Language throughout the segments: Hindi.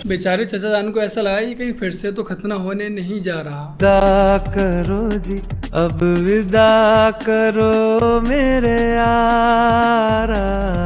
बेचारे चचा जान को ऐसा लगा कि कहीं फिर से तो खतना होने नहीं जा रहा। विदा करो जी, अब विदा करो मेरे यारा,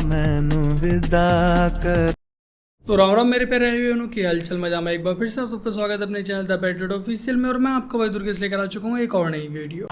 मैनू विदा कर। तो राम राम मेरे प्यारे भाइयों की हालचाल मजा में एक बार फिर से आप सबका स्वागत है अपने चैनल द पैट्रियट ऑफिशियल में। और मैं आपका भाई दुर्गेश लेकर आ चुका हूँ एक और नई वीडियो।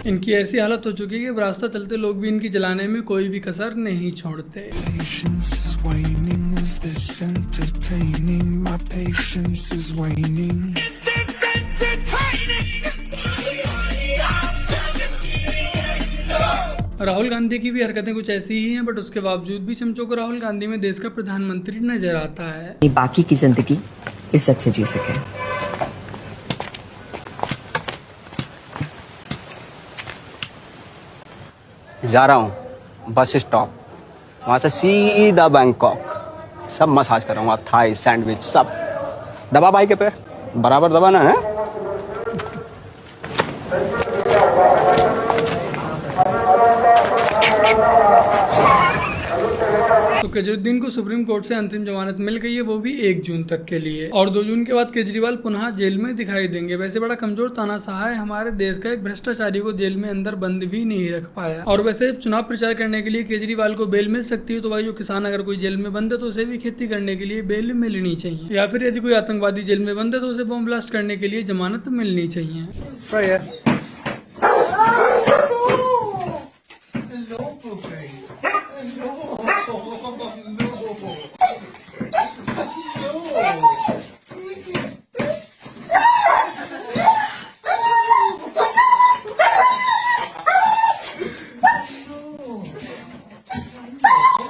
इनकी ऐसी हालत हो चुकी है कि रास्ता चलते लोग भी इनकी जलाने में कोई भी कसर नहीं छोड़ते। राहुल गांधी की भी हरकतें कुछ ऐसी ही हैं, बट उसके बावजूद भी चमचों को राहुल गांधी में देश का प्रधानमंत्री नजर आता है। बाकी की जिंदगी इज्जत से जी सके। जा रहा हूँ बस स्टॉप, वहाँ से सीधा बैंकॉक। सब मसाज करूँगा, थाई सैंडविच सब। दबा भाई के पैर, बराबर दबाना है। तो केजरीवाल को सुप्रीम कोर्ट से अंतिम जमानत मिल गई है, वो भी 1 जून तक के लिए। और 2 जून के बाद केजरीवाल पुनः जेल में दिखाई देंगे। वैसे बड़ा कमजोर तानाशाह है हमारे देश का, एक भ्रष्टाचारी को जेल में अंदर बंद भी नहीं रख पाया। और वैसे चुनाव प्रचार करने के लिए केजरीवाल को बेल मिल सकती है, तो भाई जो किसान अगर कोई जेल में बंद है तो उसे भी खेती करने के लिए बेल मिलनी चाहिए, या फिर यदि कोई आतंकवादी जेल में बंद है तो उसे बम ब्लास्ट करने के लिए जमानत मिलनी चाहिए।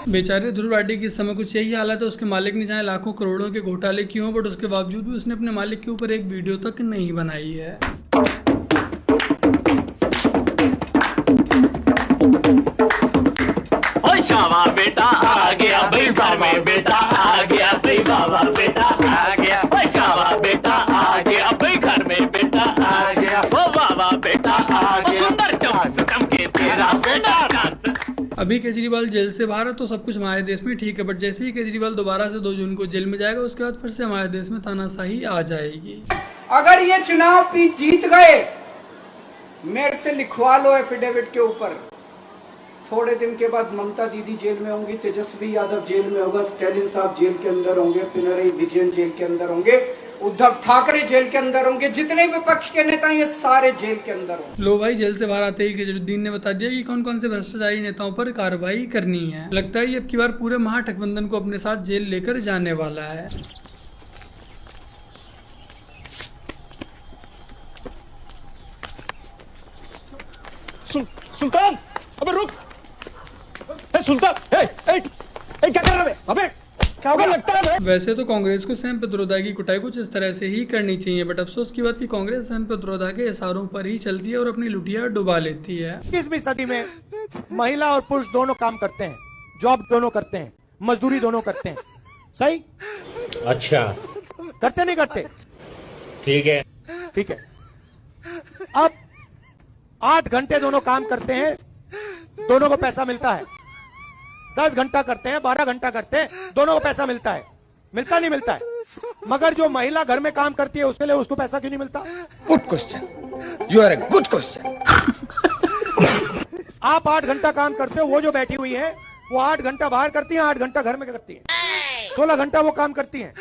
बेचारे ध्रुव राठी की इस समय कुछ यही हालत है। उसके मालिक ने चाहे लाखों करोड़ों के घोटाले किए हों, बट उसके बावजूद भी उसने अपने मालिक के ऊपर एक वीडियो तक नहीं बनाई है। शावा बेटा आ गया भाई, बाबा बेटा आ गया भाई, बाबा बेटा आ गया। शावा बेटा आ गया भाई, घर में बेटा आ गया, ओ बाबा बेटा आ गया। सुंदर चमके तेरा बेटा। अभी केजरीवाल जेल से बाहर है तो सब कुछ हमारे देश में ठीक है, बट जैसे ही केजरीवाल दोबारा से 2 जून को जेल में जाएगा, उसके बाद फिर से हमारे देश में तानाशाही आ जाएगी। अगर ये चुनाव जीत गए, मेरे से लिखवा लो एफिडेविट के ऊपर। थोड़े दिन के बाद ममता दीदी जेल में होंगी, तेजस्वी यादव जेल में होगा, स्टैलिन साहब जेल के अंदर होंगे, पिनरई विजयन जेल के अंदर होंगे, उद्धव ठाकरे जेल के अंदर होंगे, जितने विपक्ष के नेता ये सारे जेल के अंदर होंगे। लो भाई, जेल से बाहर आते ही केजरीवाल ने बता दिया कि कौन कौन से भ्रष्टाचारी नेताओं पर कार्रवाई करनी है। लगता है ये अब की बार पूरे महागठबंधन को अपने साथ जेल लेकर जाने वाला है। सुल्तान, अबे रुक। सुल्तान, क्या कर रहा है? अबे क्या लगता है? वैसे तो कांग्रेस को सैम पित्रोदा की कुटाई कुछ इस तरह से ही करनी चाहिए, बट अफसोस की बात कि कांग्रेस सैम पित्रोदा के इशारों पर ही चलती है और अपनी लुटिया डुबा लेती है। 21वीं सदी में महिला और पुरुष दोनों काम करते हैं, जॉब दोनों करते हैं, मजदूरी दोनों करते हैं। सही? अच्छा, करते नहीं करते? ठीक है, ठीक है। अब 8 घंटे दोनों काम करते हैं, दोनों को पैसा मिलता है। 10 घंटा करते हैं, 12 घंटा करते हैं, दोनों को पैसा मिलता है। मिलता नहीं मिलता है? मगर जो महिला घर में काम करती है उसके लिए उसको पैसा क्यों नहीं मिलता? Good question, you are a good question. आप 8 घंटा काम करते हो, वो जो बैठी हुई है वो 8 घंटा बाहर करती है, 8 घंटा घर में करती है, 16 घंटा वो काम करती है।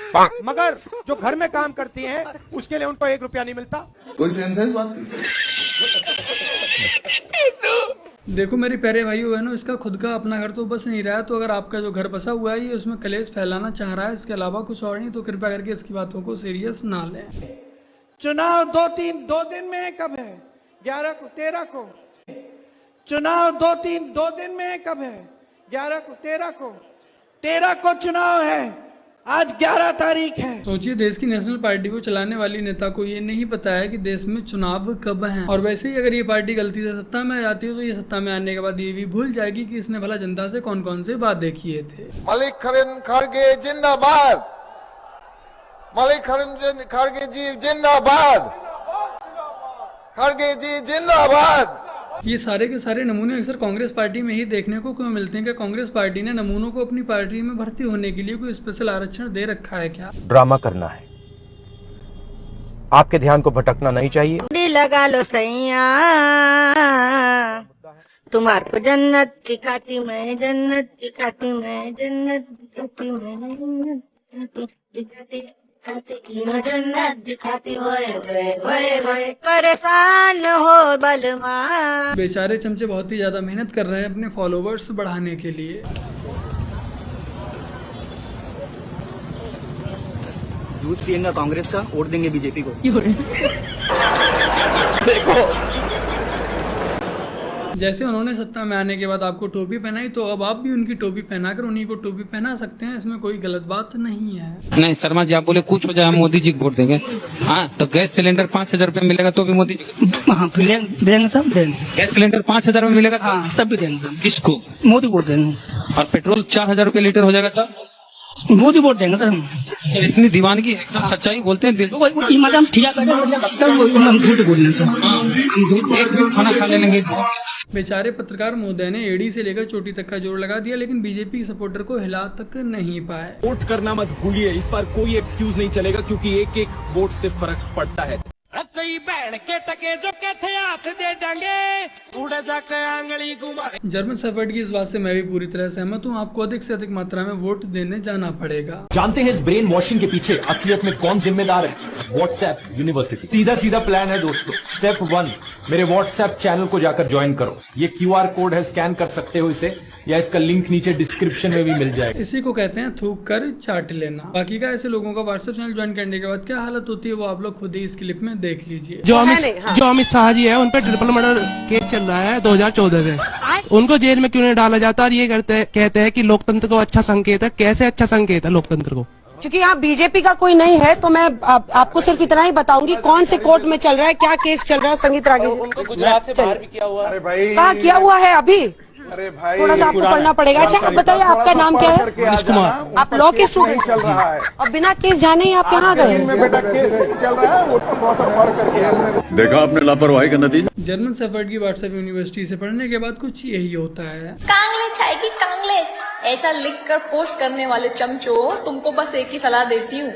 मगर जो घर में काम करती है उसके लिए उनको 1 रुपया नहीं मिलता। कोई सेंस है इस बात? देखो मेरे प्यारे भाइयों बहनों, इसका खुद का अपना घर तो बस नहीं रहा है, तो अगर आपका जो घर बसा हुआ है ये उसमें कलेश फैलाना चाह रहा है, इसके अलावा कुछ और नहीं, तो कृपया करके इसकी बातों को सीरियस ना लें। चुनाव 2 दिन में है। कब है? 11 को, 13 को। चुनाव 2 दिन में है। कब है? 11 को, 13 को। 13 को चुनाव है, आज 11 तारीख है। सोचिए, देश की नेशनल पार्टी को चलाने वाली नेता को ये नहीं पता है कि देश में चुनाव कब हैं। और वैसे ही अगर ये पार्टी गलती से सत्ता में आ जाती है तो ये सत्ता में आने के बाद ये भी भूल जाएगी कि इसने भला जनता से कौन कौन से वादे किए थे। मल्लिकार्जुन खड़गे जिंदाबाद, मल्लिकार्जुन खड़गे जी जिंदाबाद, खड़गे जी जिंदाबाद। ये सारे के सारे नमूने अक्सर कांग्रेस पार्टी में ही देखने को क्यों मिलते हैं? क्या कांग्रेस पार्टी ने नमूनों को अपनी पार्टी में भर्ती होने के लिए कोई स्पेशल आरक्षण दे रखा है क्या? ड्रामा करना है, आपके ध्यान को भटकना नहीं चाहिए। लगा लो सैया, तुम्हारे को जन्नत दिखाती मैं, जन्नत दिखाती मैं, जन्नत दिखाती मैं, जन्नत दिखाती जन्नत दिखाती, परेशान हो बलमा। बेचारे चमचे बहुत ही ज्यादा मेहनत कर रहे हैं अपने फॉलोवर्स बढ़ाने के लिए। जूस पियेंगे कांग्रेस का, वोट देंगे बीजेपी को। जैसे उन्होंने सत्ता में आने के बाद आपको टोपी पहनाई, तो अब आप भी उनकी टोपी पहनाकर उन्हीं को टोपी पहना सकते हैं। इसमें कोई गलत बात नहीं है। नहीं शर्मा जी, आप बोले कुछ हो जाए हम मोदी जी को वोट देंगे। हाँ, तो गैस सिलेंडर 5,000 रुपए मिलेगा तो भी मोदी जी देंगे, सब देंगे। गैस सिलेंडर 5,000 में मिलेगा हाँ, तब भी देंगे। किसको? मोदी वोट देंगे। और पेट्रोल 4,000 रुपए लीटर हो जाएगा तब मोदी वोट देंगे सर। हम इतनी दीवानगी है, एकदम सच्चाई बोलते हैं। हम ठीक है, खाना खा लेंगे। बेचारे पत्रकार महोदय ने एडी से लेकर चोटी तक का जोर लगा दिया, लेकिन बीजेपी के सपोर्टर को हिला तक नहीं पाए। वोट करना मत भूलिए, इस बार कोई एक्सक्यूज नहीं चलेगा क्योंकि एक एक वोट से फर्क पड़ता है। जर्मन शेफर्ड की इस बात से मैं भी पूरी तरह सहमत हूँ। आपको अधिक से अधिक मात्रा में वोट देने जाना पड़ेगा। जानते हैं इस ब्रेन वॉशिंग के पीछे असलियत में कौन जिम्मेदार है? WhatsApp university. सीधा सीधा प्लान है दोस्तों। स्टेप 1, मेरे व्हाट्सएप चैनल को जाकर ज्वाइन करो। ये QR कोड है, स्कैन कर सकते हो इसे, या इसका लिंक नीचे डिस्क्रिप्शन में भी मिल जाएगा। इसी को कहते हैं थूक कर चाट लेना। बाकी का ऐसे लोगों का व्हाट्सएप चैनल ज्वाइन करने के बाद क्या हालत होती है वो आप लोग खुद ही इस क्लिप में देख लीजिए। जो अमित शाह जी है, उन पर ट्रिपल मर्डर केस चल रहा है 2014 से। उनको जेल में क्यों नहीं डाला जाता? और ये कहते हैं कि लोकतंत्र को अच्छा संकेत है। कैसे अच्छा संकेत है लोकतंत्र को? क्योंकि यहाँ बीजेपी का कोई नहीं है, तो मैं आपको सिर्फ इतना ही बताऊंगी कौन से कोर्ट में चल रहा है, क्या केस चल रहा है। संगीत रागी उनको गुजरात से बाहर भी किया हुआ है। कहाँ किया हुआ है अभी? अरे भाई, थोड़ा सा आपको पढ़ना पड़ेगा। अच्छा, आप बताइए आपका नाम क्या है? मनीष कुमार। आप लॉ के स्टूडेंट चल रहा है और बिना केस जाने ही आप यहाँ गए? बेटा केस नहीं चल रहा है, वो थोड़ा सा पढ़ करके देखा आपने लापरवाही का नतीजा। जर्मन शेफर्ड की व्हाट्सएप यूनिवर्सिटी से पढ़ने के बाद कुछ यही होता है। कांग्रेस आएगी कांग्रेस, ऐसा लिखकर पोस्ट करने वाले चमचों, तुमको बस एक ही सलाह देती हूँ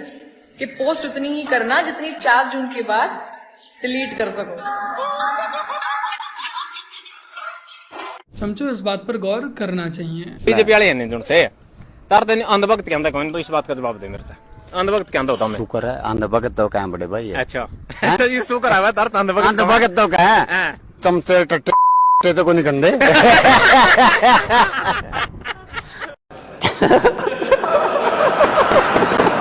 कि पोस्ट उतनी ही करना जितनी 4 जून के बाद डिलीट कर सको। चमचो, इस बात पर गौर करना चाहिए। बीजेपी वाले हैं जुड़से तार अंधभक्त के अंदर कौन, तो इस बात का जवाब दे। मेरे तो अंधभक्त के अंदर होता मैं। शुक्र है, अंधभक्त तो क्या बड़े भाई। अच्छा तो ये शुक्र है तार अंधभक्त तो क्या है, तुमसे टट्टे तो को नहीं कंधे।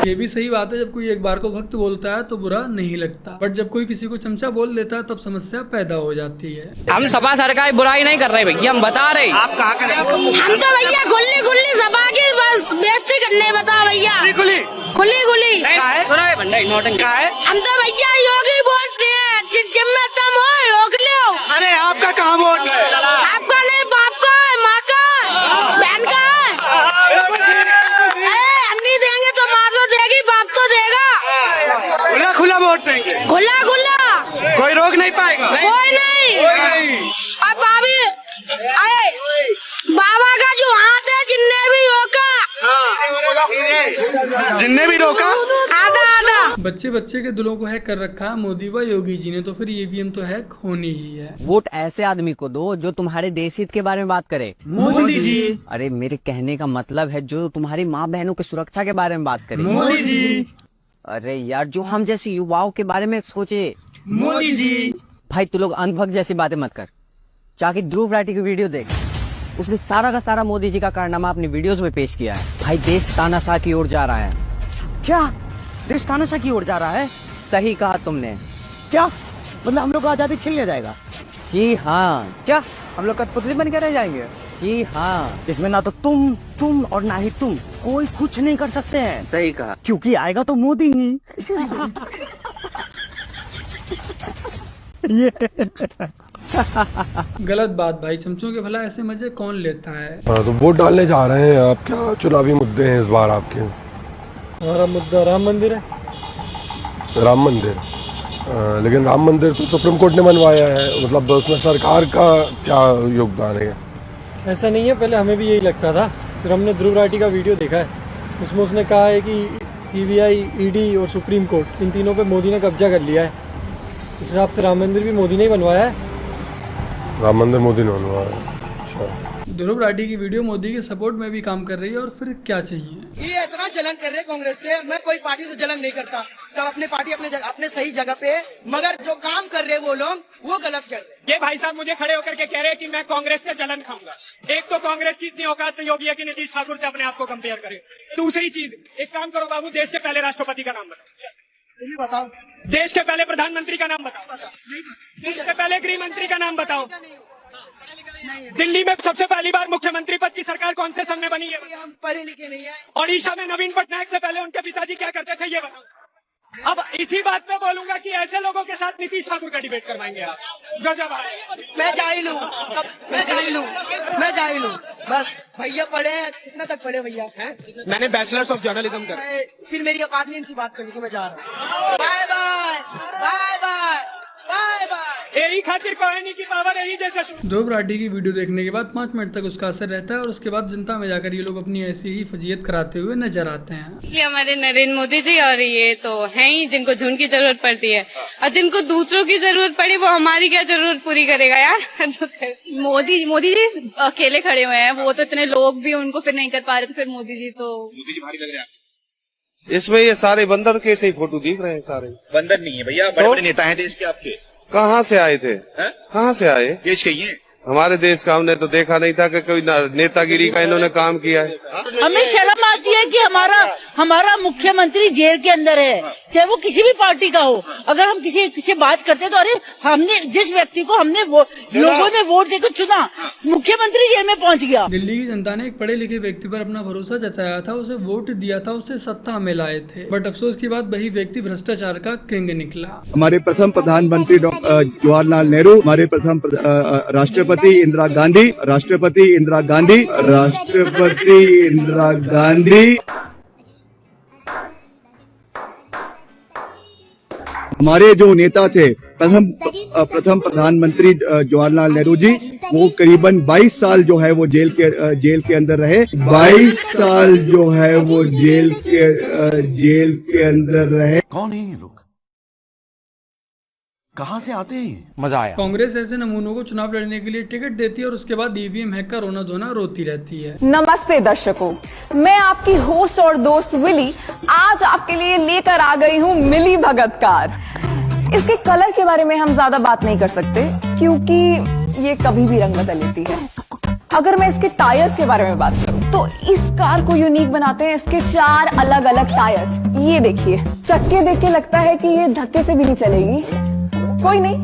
ये भी सही बात है, जब कोई एक बार को भक्त बोलता है तो बुरा नहीं लगता, बट जब कोई किसी को चमचा बोल देता है तब समस्या पैदा हो जाती है। हम सपा सरकार बुराई नहीं कर रहे भैया, हम बता रहे। आप कहाँ कर रहे? हम तो भैया गुल्ली गुल्ली सपा की बस बेइज्जती करने बता भैया। खुली सुना है भंडारी नोटंकी है। हम तो भैया योगी बोलते हैं, जब में तुम हो योग लो। अरे आपका कहाँ वोट है? आपका नहीं, बाप का है, माँ का है, बहन का है। अन्नी देंगे तो माँ तो देगी, बाप तो देगा। खुला वोट देंगे, खुला कोई रोक नहीं पाएगा। कोई नहीं। अब भाभी अरे बाबा का जो हाथ है, जिनने भी रोका आधा। बच्चे बच्चे के दिलों को हैक कर रखा है मोदी व योगी जी ने, तो फिर ईवीएम तो हैक होनी ही है। वोट ऐसे आदमी को दो जो तुम्हारे देश हित के बारे में बात करे। मोदी जी। अरे मेरे कहने का मतलब है जो तुम्हारी माँ बहनों की सुरक्षा के बारे में बात करे। मोदी जी। अरे यार, जो हम जैसे युवाओं के बारे में सोचे। मोदी जी। भाई तू लोग अंधभक्त जैसी बातें मत कर। जाके ध्रुव राठी की वीडियो देख, उसने सारा का सारा मोदी जी का कारनामा अपनी वीडियोस में पेश किया है। भाई देश तानाशाह की ओर जा रहा है। क्या देश तानाशाह की ओर जा रहा है? सही कहा तुमने। क्या मतलब हम लोग को आजादी छीन लिया जाएगा? जी हाँ। क्या हम लोग कठपुतली बन के रह जाएंगे? जी हाँ। इसमें ना तो तुम और ना ही तुम कोई कुछ नहीं कर सकते हैं। सही कहा, क्योंकि आएगा तो मोदी ही। ये गलत बात भाई, चमचों के भला ऐसे मजे कौन लेता है। तो वोट डालने जा रहे हैं आप, क्या चुनावी मुद्दे हैं इस बार आपके? हमारा मुद्दा राम मंदिर है। राम मंदिर, लेकिन राम मंदिर तो सुप्रीम कोर्ट ने बनवाया है, मतलब उसमें सरकार का क्या योगदान है? ऐसा नहीं है, पहले हमें भी यही लगता था, फिर हमने ध्रुव राठी का वीडियो देखा है, उसमें उसने कहा है कि सीबीआई, ईडी और सुप्रीम कोर्ट इन तीनों पे मोदी ने कब्जा कर लिया है। इस हिसाब से राम मंदिर भी मोदी ने ही बनवाया है। राम मंदिर मोदी ने बनवाया है। अच्छा, ध्रुव राठी की वीडियो मोदी के सपोर्ट में भी काम कर रही है, और फिर क्या चाहिए। ये इतना जलन कर रहे कांग्रेस से, मैं कोई पार्टी से जलन नहीं करता, सब अपने पार्टी अपने सही जगह पे, मगर जो काम कर रहे वो लोग वो गलत कर रहे। ये भाई साहब मुझे खड़े होकर के कह रहे हैं कि मैं कांग्रेस से जलन खाऊंगा। एक तो कांग्रेस की इतनी औकात नहीं होगी कि नीतीश ठाकुर से अपने आप को कंपेयर करे। दूसरी चीज, एक काम करो बाबू, देश के पहले राष्ट्रपति का नाम बताओ, देश के पहले प्रधानमंत्री का नाम बताओ, देश के पहले गृह मंत्री का नाम बताओ। दिल्ली में सबसे पहली बार मुख्यमंत्री पद की सरकार कौन से समय बनी है? हम पढ़े लिखे नहीं है। ओडिशा में नवीन पटनायक से पहले उनके पिताजी क्या करते थे, ये बताओ। अब इसी बात पे बोलूंगा कि ऐसे लोगों के साथ नीतीश ठाकुर का डिबेट करवाएंगे आप। गजब है। मैं जाहिल हूँ, मैं जाहिल हूँ, बस। भैया पढ़े हैं, कितना तक पढ़े भैया? मैंने बैचलर्स ऑफ जर्नलिज्म कर। फिर मेरी औकात नहीं इनसे बात करने की, मैं जा रहा हूँ। Bye bye bye bye bye bye. यही खातिर कहनी की पावर यही जैसे। ध्रुव राठी की वीडियो देखने के बाद 5 मिनट तक उसका असर रहता है, और उसके बाद जनता में जाकर ये लोग अपनी ऐसी ही फजीयत कराते हुए नजर आते हैं। ये हमारे नरेंद्र मोदी जी और ये तो हैं ही जिनको झुंड की जरूरत पड़ती है, और जिनको दूसरों की जरूरत पड़ी वो हमारी क्या जरूरत पूरी करेगा यार। मोदी जी अकेले खड़े हुए हैं, वो तो इतने लोग भी उनको फिर नहीं कर पा रहे, तो फिर मोदी जी भारी लग रहे हैं। इसमें ये सारे बंदर के से फोटो दिख रहे हैं। सारे बंदर नहीं है भैया, बड़े बड़े नेता हैं देश के आपके। कहाँ से आए थे? कहाँ से आए? देश के ही हैं। हमारे देश का हमने तो देखा नहीं था कि कोई नेतागिरी का इन्होंने काम किया है। हमें शर्म आती है कि हमारा मुख्यमंत्री जेल के अंदर है, चाहे वो किसी भी पार्टी का हो। अगर हम किसी से बात करते हैं तो अरे हमने जिस व्यक्ति को लोगों ने वोट देकर चुना, मुख्यमंत्री जेल में पहुंच गया। दिल्ली की जनता ने एक पढ़े लिखे व्यक्ति पर अपना भरोसा जताया था, उसे वोट दिया था, उसे सत्ता में लाए थे, बट अफसोस की बात वही व्यक्ति भ्रष्टाचार का किंग निकला। हमारे प्रथम प्रधानमंत्री जवाहरलाल नेहरू, हमारे प्रथम राष्ट्रपति इंदिरा गांधी, राष्ट्रपति इंदिरा गांधी, हमारे जो नेता थे प्रथम प्रधानमंत्री जवाहरलाल नेहरू जी, वो करीबन 22 साल जो है वो जेल के अंदर रहे। 22 साल जो है वो जेल के अंदर रहे। कौन है ये लोग, कहां से आते हैं? मजा आया। कांग्रेस ऐसे नमूनों को चुनाव लड़ने के लिए टिकट देती है, और उसके बाद ईवीएम हैक का रोना धोना रोती रहती है। नमस्ते दर्शकों, मैं आपकी होस्ट और दोस्त विली आज आपके लिए लेकर आ गई हूँ मिली भगत कार। इसके कलर के बारे में हम ज्यादा बात नहीं कर सकते क्योंकि ये कभी भी रंग बदल लेती है। अगर मैं इसके टायर्स के बारे में बात करूं तो इस कार को यूनिक बनाते हैं इसके 4 अलग अलग टायर्स। ये देखिए, चक्के देख के लगता है कि ये धक्के से भी नहीं चलेगी। कोई नहीं,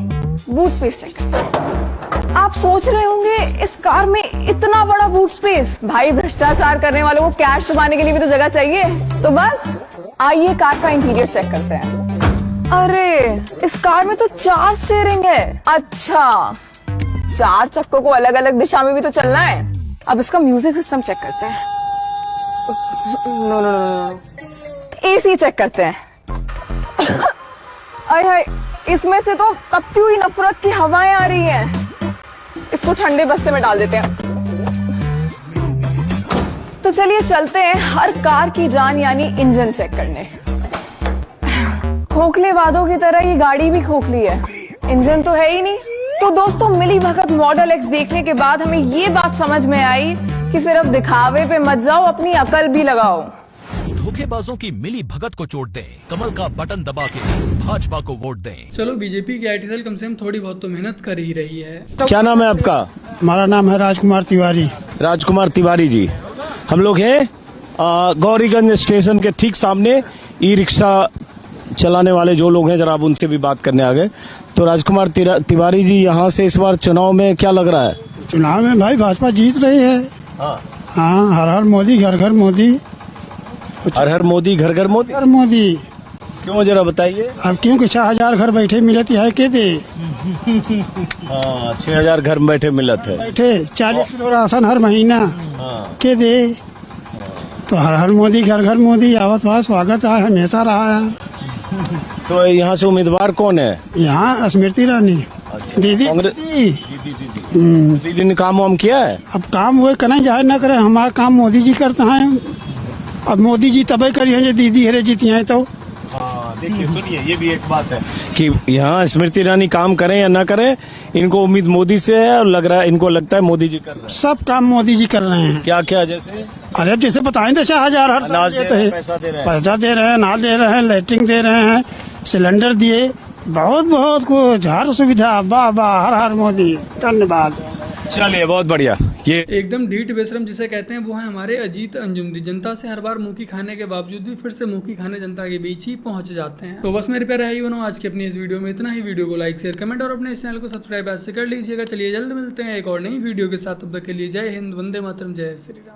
बूट स्पेस चेक करते हैं। आप सोच रहे होंगे इस कार में इतना बड़ा बूट स्पेस, भाई भ्रष्टाचार करने वालों को कैश छुपाने के लिए भी तो जगह चाहिए। तो बस आइए कार का इंटीरियर चेक करते हैं। अरे इस कार में तो 4 स्टीयरिंग है। अच्छा, 4 चक्कों को अलग अलग दिशा में भी तो चलना है। अब इसका म्यूजिक सिस्टम चेक करते हैं। नो, एसी चेक करते हैं। आय हाय, इसमें से तो कपती हुई नफरत की हवाएं आ रही हैं। इसको ठंडे बस्ते में डाल देते हैं। तो चलिए चलते हैं हर कार की जान यानी इंजन चेक करने। खोखले वादों की तरह ये गाड़ी भी खोखली है, इंजन तो है ही नहीं। तो दोस्तों, मिली भगत मॉडल एक्स देखने के बाद हमें ये बात समझ में आई कि सिर्फ दिखावे पे मत जाओ, अपनी अकल भी लगाओ। धोखेबाजों की मिली भगत को चोट दें, कमल का बटन दबा के भाजपा को वोट दें। चलो, बीजेपी की आईटी सेल कम से कम थोड़ी बहुत तो मेहनत कर ही रही है। क्या नाम है आपका? हमारा नाम है राजकुमार तिवारी। राजकुमार तिवारी जी, हम लोग हैं गौरीगंज स्टेशन के ठीक सामने। ई रिक्शा चलाने वाले जो लोग हैं, जरा आप उनसे भी बात करने आ गए। तो राजकुमार तिवारी जी, यहाँ से इस बार चुनाव में क्या लग रहा है? चुनाव में भाई भाजपा जीत रही है। हाँ, हर हर मोदी, घर घर मोदी। हर हर मोदी घर घर मोदी। हर मोदी क्यों जरा बताइए। अब क्योंकि 6,000 घर बैठे मिलत है के दे। हाँ 6,000 घर में बैठे मिलत है। बैठे 40 किलो राशन हर महीना के दे। तो हर हर मोदी घर घर मोदी आवत हुआ स्वागत है हमेशा रहा है। तो यहाँ से उम्मीदवार कौन है? यहाँ स्मृति ईरानी दीदी। दीदी ने काम वाम किया है? अब काम वो करना जाहिर न करे, हमारा काम मोदी जी करते हैं। अब मोदी जी तबे करी है जो दीदी हरे जीती हैं। तो देखिए सुनिए, ये भी एक बात है कि यहाँ स्मृति ईरानी काम करें या ना करें, इनको उम्मीद मोदी से है और लग रहा है इनको लगता है मोदी जी कर रहे हैं। सब काम मोदी जी कर रहे हैं। क्या क्या जैसे? अरे जैसे बताएं तो 6,000 हर अनाज दे रहे हैं, पैसा दे रहे हैं, अनाज दे रहे हैं, लैट्रिन दे रहे हैं, सिलेंडर दिए, बहुत बहुत कुछ हर सुविधा। वाह वाह हर हर मोदी, धन्यवाद। चलिए बहुत बढ़िया। ये एकदम ढीठ बेशरम जिसे कहते हैं वो है हमारे अजीत अंजुमदी। जनता से हर बार मुंह खाने के बावजूद भी फिर से मुंह खाने जनता के बीच ही पहुंच जाते हैं। तो बस मेरे प्यारे भाई बहनों, आज की अपनी इस वीडियो में इतना ही। वीडियो को लाइक शेयर कमेंट और अपने इस चैनल को सब्सक्राइब ऐसे कर लीजिएगा। चलिए जल्द मिलते हैं एक और नई वीडियो के साथ। तब तक के लिए जय हिंद, वंदे मातरम, जय श्री राम।